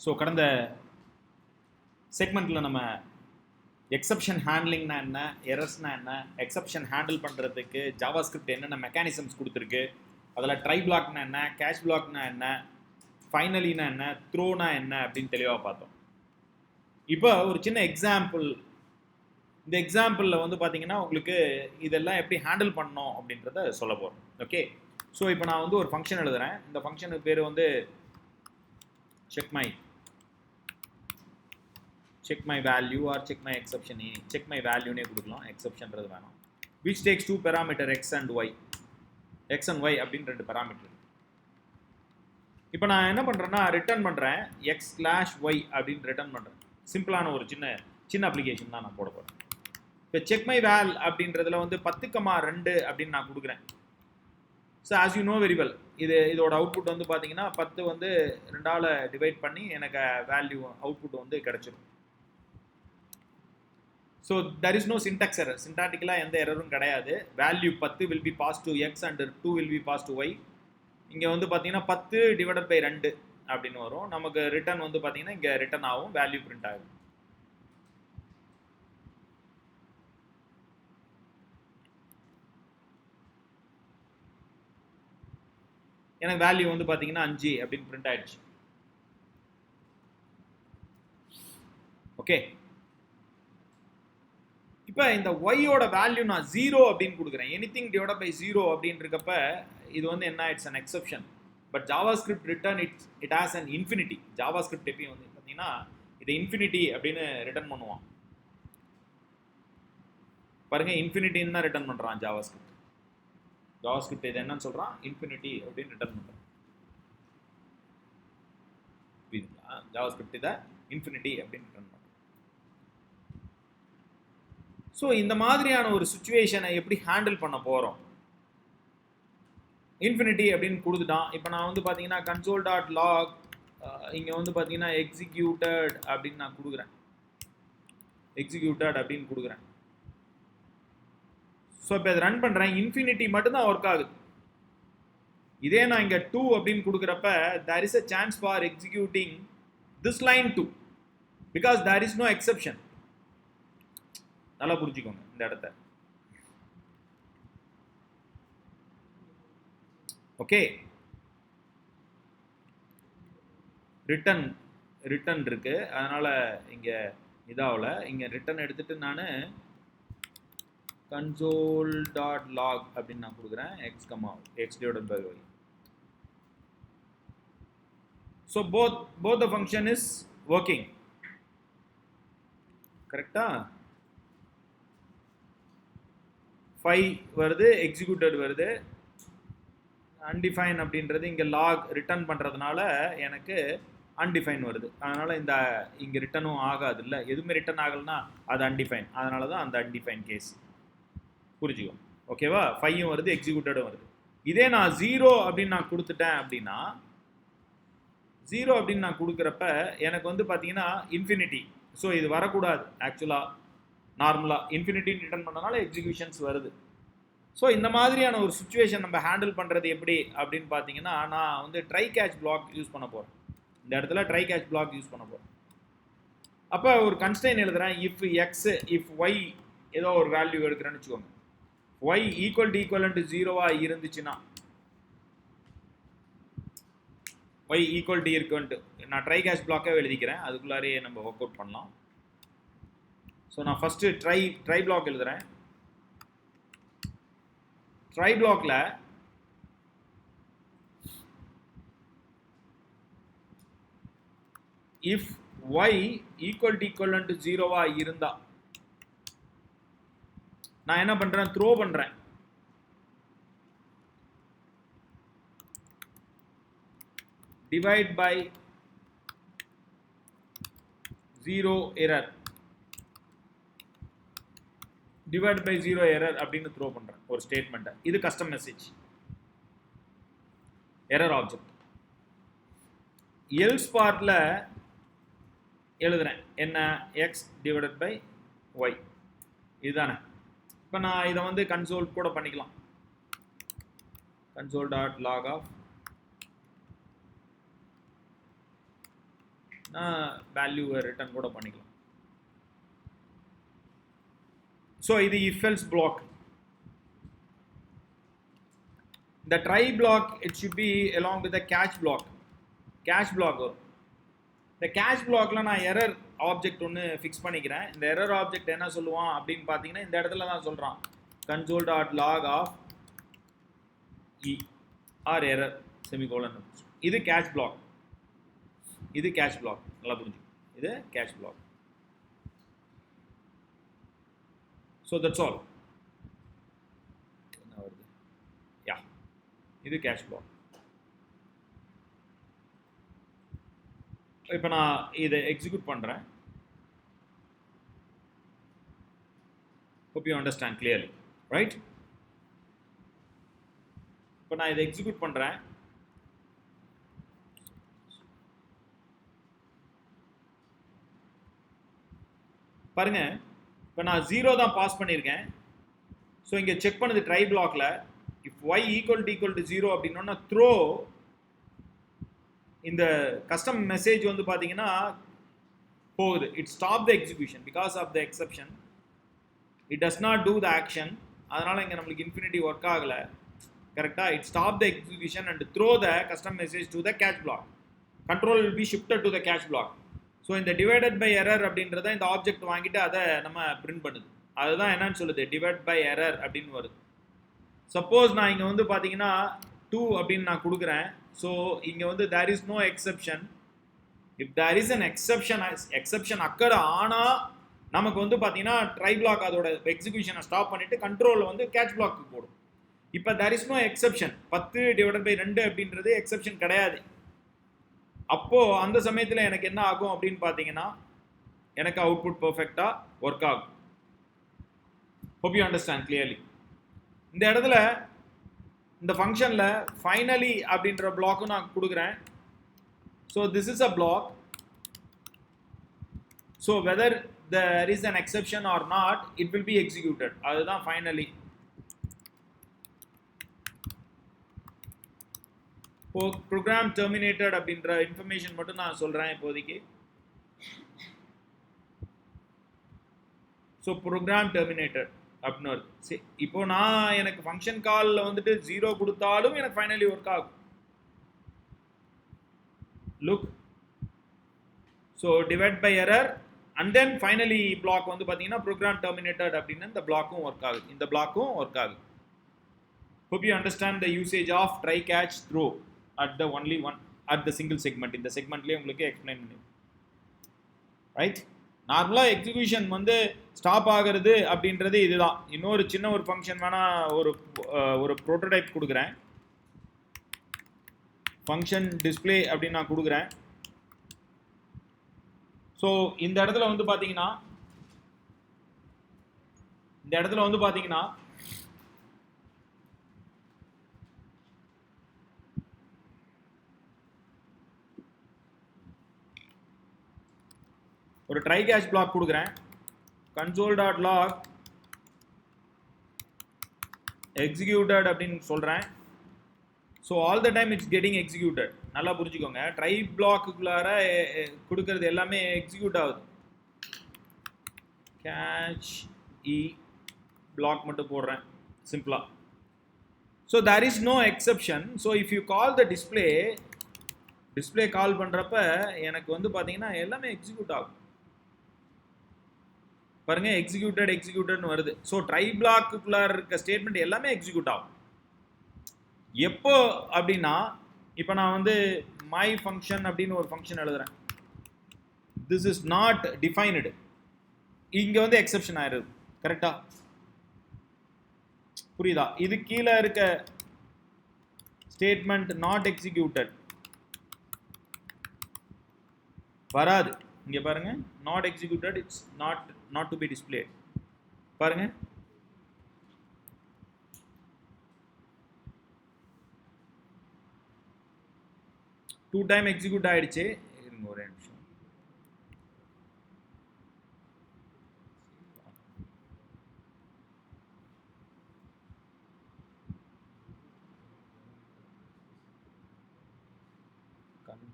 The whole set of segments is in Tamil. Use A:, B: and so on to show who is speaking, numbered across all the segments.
A: ஸோ கடந்த செக்மெண்ட்டில் நம்ம எக்ஸப்ஷன் ஹேண்ட்லிங்னா என்ன, எரர்ஸ்னா என்ன, எக்ஸப்ஷன் ஹேண்டில் பண்ணுறதுக்கு ஜாவாஸ்கிரிப்ட் என்னென்ன மெக்கானிசம்ஸ் கொடுத்துருக்கு, அதில் ட்ரை பிளாக்னா என்ன, கேஷ் பிளாக்னா என்ன, ஃபைனலினா என்ன, த்ரோனா என்ன அப்படின்னு தெளிவாக பார்த்தோம். இப்போ ஒரு சின்ன எக்ஸாம்பிள், இந்த எக்ஸாம்பிளில் வந்து பார்த்தீங்கன்னா உங்களுக்கு இதெல்லாம் எப்படி ஹேண்டில் பண்ணணும் அப்படின்றத சொல்ல போகிறோம். ஓகே, ஸோ இப்போ நான் வந்து ஒரு ஃபங்க்ஷன் எழுதுகிறேன். இந்த ஃபங்க்ஷனுக்கு பேர் வந்து check my value or check my exception. check my value னே கொடுக்கலாம், எக்ஸப்ஷன்றது வேணாம். which takes two parameter x and y அப்படின்னு ரெண்டு parameter. இப்போ நான் என்ன பண்ணுறேன்னா ரிட்டர்ன் பண்ணுறேன் x/y அப்படின்னு ரிட்டர்ன் பண்ணுறேன். சிம்பிளான ஒரு சின்ன அப்ளிகேஷன் தான் நான் போட போகிறேன். இப்போ check my val அப்படின்றதுல வந்து 10,2 அப்படின்னு நான் கொடுக்குறேன். So as you know very well, இதோட அவுட்புட் வந்து பார்த்தீங்கன்னா 10 வந்து 2ஆல் டிவைட் பண்ணி எனக்கு வேல்யூ அவுட்புட் வந்து கிடச்சிடும். So there is no syntax error. சின்டாக்டிக்கலாக எந்த எரரும் கிடையாது. Value 10 will be passed to x and 2 will be passed to y. இங்கே வந்து பார்த்தீங்கன்னா 10 டிவைடட் பை 2 அப்படின்னு வரும். நமக்கு ரிட்டர்ன் வந்து பார்த்தீங்கன்னா இங்கே ரிட்டர்ன் ஆகும், வேல்யூ பிரிண்ட் ஆகும். எனக்கு வேல்யூ வந்து பார்த்தீங்கன்னா 5 அப்படின்னு பிரிண்ட் ஆயிடுச்சு. ஓகே, இப்போ இந்த ஒய்யோட வேல்யூ நான் 0 அப்படின்னு கொடுக்குறேன். எனிதிங் டிவைடட் பை 0 அப்படின்னு இருக்கப்ப இது வந்து என்ன, it's an exception. But JavaScript return it has an infinity. JavaScript எப்பயும் வந்து பார்த்தீங்கன்னா இதை இன்ஃபினிட்டி அப்படின்னு ரிட்டர்ன் பண்ணுவான். பாருங்க, இன்ஃபினிட்டின்னு தான் ரிட்டர்ன் பண்ணுறான் ஜாவாஸ்கிரிப்ட். இது என்னன்னு சொல்கிறான், இன்ஃபினிட்டி அப்படின்னு ரிட்டர்ன் பண்ணுறான். புரியுதுங்களா? ஜாவாஸ்கிரிப்ட் இதை இன்ஃபினிட்டி அப்படின்னு ரிட்டர்ன் பண்ணுறான். ஸோ இந்த மாதிரியான ஒரு சுச்சுவேஷனை எப்படி ஹேண்டில் பண்ண போகிறோம்? இன்ஃபினிட்டி அப்படின்னு கொடுத்துட்டான். இப்போ நான் வந்து பார்த்தீங்கன்னா console.log இங்கே வந்து பார்த்தீங்கன்னா எக்ஸிக்யூட்டட் அப்படின்னு நான் கொடுக்குறேன். எக்ஸிக்யூட்டட் அப்படின்னு கொடுக்குறேன். ஸோ இப்போ இதை ரன் பண்ணுறேன். இன்ஃபினிட்டி மட்டும்தான் ஒர்க் ஆகுது. இதே நான் இங்கே 2 அப்படின்னு கொடுக்குறப்ப there is a chance for executing this line 2 because there is no exception. நல்லா புரிஞ்சுக்கோங்க இந்த இடத்த. ஓகே, ரிட்டன் இருக்கு, அதனால இங்க இதாவில் இங்க ரிட்டன் எடுத்துட்டு நான் console.log அப்படின்னு நான் கொடுக்குறேன் x divided by y. So both the function is working. கரெக்டா? 5 வருது, எக்ஸிக்யூட்டட் வருது. அன்டிஃபைன் அப்படின்றது இங்கே லாக் ரிட்டர்ன் பண்ணுறதுனால எனக்கு அன்டிஃபைன் வருது. அதனால் இங்கே ரிட்டனும் ஆகாது. இல்லை, எதுவுமே ரிட்டர்ன் ஆகலைன்னா அது அன்டிஃபைன். அதனால தான் அந்த அன்டிஃபைன் கேஸ். புரிஞ்சுக்கோ. ஓகேவா? 5ம் வருது, எக்ஸிக்யூட்டடும் வருது. இதே நான் 0 அப்படின்னு நான் கொடுத்துட்டேன் அப்படின்னா 0 அப்படின்னு நான் கொடுக்குறப்ப எனக்கு வந்து பார்த்தீங்கன்னா இன்ஃபினிட்டி. ஸோ இது வரக்கூடாது. ஆக்சுவலாக நார்மலாக இன்ஃபினிட்டி ரிட்டர்ன் பண்ணனால எக்ஸிக்யூஷன்ஸ் வருது. ஸோ இந்த மாதிரியான ஒரு சுச்சுவேஷன் நம்ம ஹேண்டில் பண்ணுறது எப்படி அப்படின்னு பார்த்தீங்கன்னா நான் வந்து ட்ரை கேட்ச் பிளாக் யூஸ் பண்ண போகிறேன். இந்த இடத்துல ட்ரை கேட்ச் பிளாக் யூஸ் பண்ண போகிறேன். அப்போ ஒரு கன்ஸ்ட்ரெயின் எழுதுகிறேன். இஃப் ஒய் ஏதோ ஒரு வேல்யூ எடுக்கிறேன்னு வச்சுக்கோங்க. ஒய் ஈக்குவல் டு 0 இருந்துச்சுன்னா ஒய் ஈக்குவல் டு நான் ட்ரை கேட்ச் பிளாக்காக எழுதிக்கிறேன். அதுக்குள்ளாரே நம்ம ஒர்க் அவுட் பண்ணலாம். ஸோ நான் ஃபஸ்ட்டு ட்ரை பிளாக் எழுதுகிறேன். ட்ரை பிளாக்ல இஃப் ஒய் ஈக்குவல் டு 0 இருந்தா நான் என்ன பண்றேன், த்ரோ பண்றேன். Divide by 0 error, divide by 0 error அப்படின்னு த்ரோ பண்றேன் ஒரு ஸ்டேட்மெண்ட். இது custom message error object. Else பார்ட்ல எழுதுறேன் என்ன, எக்ஸ் டிவைடட் பை ஒய். இதுதானே. இப்போ நான் இதை வந்து கன்சோல் கூட பண்ணிக்கலாம். console.log of நான் வேல்யூவை ரிட்டர்ன் கூட பண்ணிக்கலாம். ஸோ இது if else block. The try block, it should be along with the catch block. Catch block வரும். இந்த கேட்ச் பிளாக்ல நான் எரர் ஆப்ஜெக்ட் ஒன்று ஃபிக்ஸ் பண்ணிக்கிறேன். இந்த எரர் ஆப்ஜெக்ட் என்ன சொல்லுவான் அப்படின்னு பார்த்தீங்கன்னா இந்த இடத்துல தான் சொல்கிறான் console.log of e or error semicolon. இது கேட்ச் பிளாக். இது கேட்ச் பிளாக். நல்லா புரிஞ்சு. இது catch block. So that's all. என்ன வருது? யா, இது கேட்ச் பிளாக். இப்போ நான் இதை எக்ஸிக்யூட் பண்ணுறேன். hope you understand clearly, right? இப்போ நான் இதை எக்ஸிக்யூட் பண்ணுறேன். பாருங்க, இப்போ நான் 0 தான் பாஸ் பண்ணியிருக்கேன். ஸோ இங்கே செக் பண்ணுது ட்ரை பிளாக்ல இஃப் y ஈக்குவல் டு 0 அப்படின்னா த்ரோ இந்த கஸ்டம் மெசேஜ் வந்து பார்த்தீங்கன்னா போகுது. It stop the execution because of the exception. It does not do the action. அதனால் இங்கே நம்மளுக்கு இன்ஃபினிட்டி ஒர்க் ஆகலை. கரெக்டாக? It stop the execution and throw the custom message to the catch block. Control will be shifted to the catch block. So இந்த டிவைடட் பை எரர் அப்படின்றத இந்த ஆப்ஜெக்ட் வாங்கிட்டு அதை நம்ம பிரிண்ட் பண்ணுது. அதுதான் என்னன்னு சொல்லுது, டிவைட் பை எரர் அப்படின்னு வருது. சப்போஸ் நான் இங்கே வந்து பார்த்தீங்கன்னா 2 அப்படின்னு நான் கொடுக்குறேன். ஸோ இங்கே வந்து there is no exception. If there is an exception occur ஆனால் நமக்கு வந்து பார்த்தீங்கன்னா ட்ரை பிளாக் அதோட எக்ஸிக்யூஷனை ஸ்டாப் பண்ணிட்டு கண்ட்ரோலில் வந்து கேட்ச் பிளாக்கு போடும். இப்போ there is no exception. 10 divided by 2 அப்படின்றது எக்ஸப்ஷன் கிடையாது. அப்போது அந்த சமயத்தில் எனக்கு என்ன ஆகும் அப்படின்னு பார்த்தீங்கன்னா எனக்கு அவுட்புட் பர்ஃபெக்டாக ஒர்க் ஆகும். hope you understand clearly. இந்த இடத்துல இந்த ஃபங்க்ஷனில் ஃபைனலி அப்படின்ற பிளாக்கும் நான் கொடுக்குறேன். So this is a block. So whether there is an exception or not, it will be executed. அதுதான் ஃபைனலி. இப்போ ப்ரோக்ராம் டெர்மினேட்டட் அப்படின்ற இன்ஃபர்மேஷன் மட்டும் நான் சொல்கிறேன் இப்போதைக்கு. ஸோ ப்ரோக்ராம் டெர்மினேட்டட் அப்படின்னு வருது. சரி, இப்போ நான் எனக்கு ஃபங்க்ஷன் காலில் வந்துட்டு 0 கொடுத்தாலும் எனக்கு ஃபைனலி ஒர்க் ஆகும். Look, so divide by error and then finally block வந்து பார்த்தீங்கன்னா ப்ரோக்ராம் டெர்மினேட்டட் அப்படின்னு இந்த பிளாக்கும் ஒர்க் ஆகுது. இந்த பிளாக்கும் ஒர்க் ஆகுது. hope you understand the usage of try catch throw at the only one at the single segment. இந்த செக்மெண்ட்லேயே உங்களுக்கு எக்ஸ்பிளைன் பண்ணி ரைட். நார்மலாக எக்ஸிக்யூஷன் வந்து ஸ்டாப் ஆகிறது அப்படின்றது இதுதான். இன்னொரு சின்ன ஒரு ஃபங்க்ஷன் வேணால் ஒரு ப்ரோட்டோடைப் கொடுக்குறேன். ஃபங்க்ஷன் டிஸ்பிளே அப்படின்னு நான் கொடுக்குறேன். ஸோ இந்த இடத்துல வந்து பார்த்தீங்கன்னா ஒரு ட்ரை கேட்ச் பிளாக் கொடுக்குறேன். console.log executed அப்படின்னு சொல்கிறேன். So all the time it's getting executed. நல்லா புரிஞ்சுக்கோங்க, ட்ரை பிளாக்குள்ளார கொடுக்கறது எல்லாமே எக்ஸிக்யூட் ஆகுது. கேட்ச் இ பிளாக் மட்டும் போடுறேன் சிம்பிளாக. So there is no exception. So if you call the display call பண்ணுறப்ப எனக்கு வந்து பார்த்தீங்கன்னா எல்லாமே எக்ஸிக்யூட் ஆகும். பாருங்க, எக்ஸிக்யூட்டட்னு வருது. ஸோ ட்ரை பிளாக்குள்ளார இருக்க ஸ்டேட்மெண்ட் எல்லாமே எக்ஸிக்யூட் ஆகும். எப்போ அப்படின்னா இப்போ நான் வந்து மை ஃபங்க்ஷன் அப்படின்னு ஒரு ஃபங்க்ஷன் எழுதுறேன். This is not defined. இங்கே வந்து எக்ஸப்ஷன் ஆயிடுது. கரெக்டா? புரியுதா? இது கீழே இருக்க ஸ்டேட்மெண்ட் நாட் எக்ஸிக்யூட்டட் வராது. இங்கே பாருங்க, not executed, it's not to be displayed. பாருங்க, டூ டைம் எக்ஸிக்யூட் ஆயிடுச்சு. இருங்க ஒரே நிமிஷம்.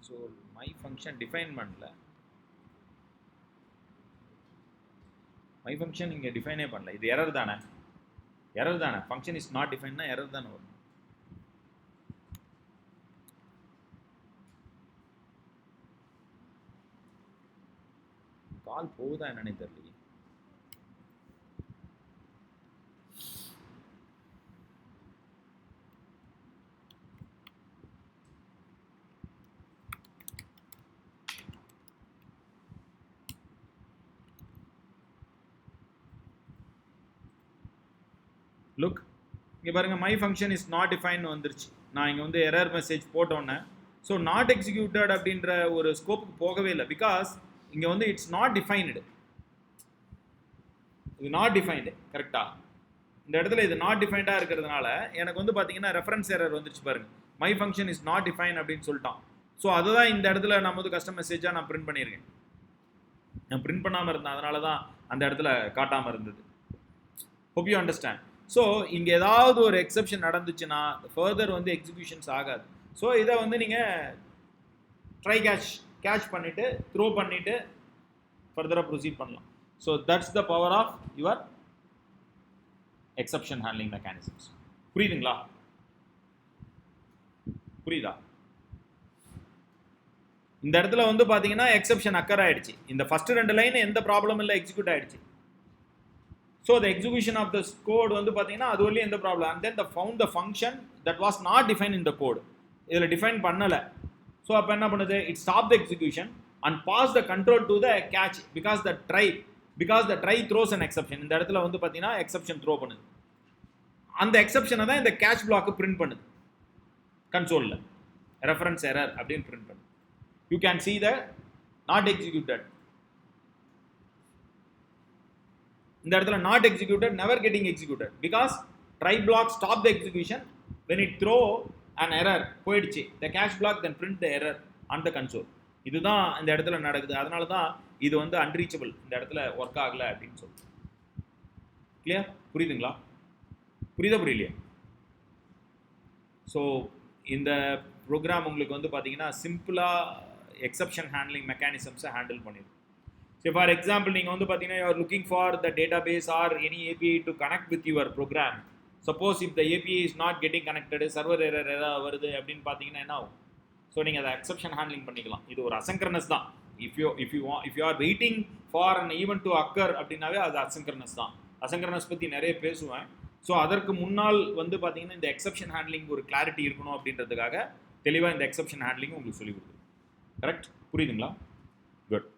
A: console my function function define பண்ணல. மை ஃபங்க்ஷன் இங்கே டிஃபைனே பண்ணல. இது எரர் தானே? எரர் தானே. ஃபங்க்ஷன் இஸ் நாட் டிஃபைன்னா எரர் தானே வரும். கால் போகுதா என்னன்னே தெரியல. லுக் இங்கே பாருங்க, my function is not define வந்துருச்சு. நான் இங்கே வந்து எரர் மெசேஜ் போட்டோன்னே ஸோ நாட் எக்ஸிக்யூட்டட் அப்படின்ற ஒரு ஸ்கோப்புக்கு போகவே இல்லை. பிகாஸ் இங்கே வந்து இட்ஸ் நாட் டிஃபைன்டு. இது நாட் டிஃபைன்டு கரெக்டாக. இந்த இடத்துல இது நாட் டிஃபைன்டாக இருக்கிறதுனால எனக்கு வந்து பார்த்தீங்கன்னா ரெஃபரன்ஸ் எரர் வந்துருச்சு பாருங்க. My function is not define அப்படின்னு சொல்லிட்டான். ஸோ அதுதான் இந்த இடத்துல நம்ம வந்து கஸ்டம் மெசேஜாக நான் பிரிண்ட் பண்ணியிருக்கேன். நான் பிரிண்ட் பண்ணாமல் இருந்தேன், அதனால தான் அந்த இடத்துல காட்டாமல் இருந்தது. Hope you understand. ஸோ இங்கே ஏதாவது ஒரு எக்ஸப்ஷன் நடந்துச்சுன்னா ஃபர்தர் வந்து எக்ஸிக்யூஷன்ஸ் ஆகாது. ஸோ இதை வந்து நீங்கள் ட்ரை கேட்ச் பண்ணிவிட்டு த்ரோ பண்ணிவிட்டு ஃபர்தராக ப்ரொசீட் பண்ணலாம். So that's the power of your exception handling mechanisms. புரியுதுங்களா? புரியுதா? இந்த இடத்துல வந்து பார்த்தீங்கன்னா எக்ஸப்ஷன் அக்கர் ஆயிடுச்சு. இந்த ஃபர்ஸ்ட் 2 லைன் எந்த ப்ராப்ளம் இல்லை, எக்ஸிக்யூட் ஆயிடுச்சு. So the execution of this code வந்து பார்த்தீங்கன்னா அது only எந்த problem. and then the found the function that was not defined in the code. இதில் டிஃபைன் பண்ணலை. ஸோ அப்போ என்ன பண்ணுது? it stop the execution and pass the control to the catch because the try throws an exception. இந்த இடத்துல வந்து பார்த்தீங்கன்னா எக்ஸப்ஷன் த்ரோ பண்ணுது. அந்த எக்ஸப்ஷனை தான் இந்த கேட்ச் பிளாக்கு பிரிண்ட் பண்ணுது கன்சோலில். ரெஃபரன்ஸ் எரர் அப்படின்னு பிரிண்ட் பண்ணுது. You can see the not executed. இந்த இடத்துல not executed, never getting executed because try block stop the execution when it throw an error போயிடுச்சு. The catch block then print the error on the console. இதுதான் இந்த இடத்துல நடக்குது. அதனால தான் இது வந்து அன்ரீச்சபிள், இந்த இடத்துல ஒர்க் ஆகலை அப்படின்னு சொல்லுது. கிளியர்? புரியுதுங்களா? புரியலையா? ஸோ இந்த ப்ரோக்ராம் உங்களுக்கு வந்து பார்த்தீங்கன்னா சிம்பிளாக எக்ஸப்ஷன் ஹேண்ட்லிங் மெக்கானிசம்ஸை ஹேண்டில் பண்ணிடும். So for example, நீங்கள் வந்து பார்த்தீங்கன்னா you are looking for the database or any API to connect with your program. Suppose if the API is not getting connected, server error ஏதாவது வருது அப்படின்னு பார்த்தீங்கன்னா என்ன ஆகும்? ஸோ நீங்கள் அதை எக்ஸப்ஷன் ஹேண்ட்லிங் பண்ணிக்கலாம். இது ஒரு அசங்கரனஸ் தான். if you are waiting for an event to occur அப்படின்னாவே அது அசங்கரனஸ் தான். அசங்கரனஸ் பற்றி நிறைய பேசுவேன். ஸோ அதற்கு முன்னால் வந்து பார்த்தீங்கன்னா இந்த எக்ஸப்ஷன் ஹேண்ட்லிங் ஒரு கிளாரிட்டி இருக்கணும் அப்படின்றதுக்காக தெளிவாக இந்த எக்ஸப்ஷன் ஹேண்ட்லிங் உங்களுக்கு சொல்லிக் கொடுக்குது. கரெக்ட்? புரியுதுங்களா? குட்.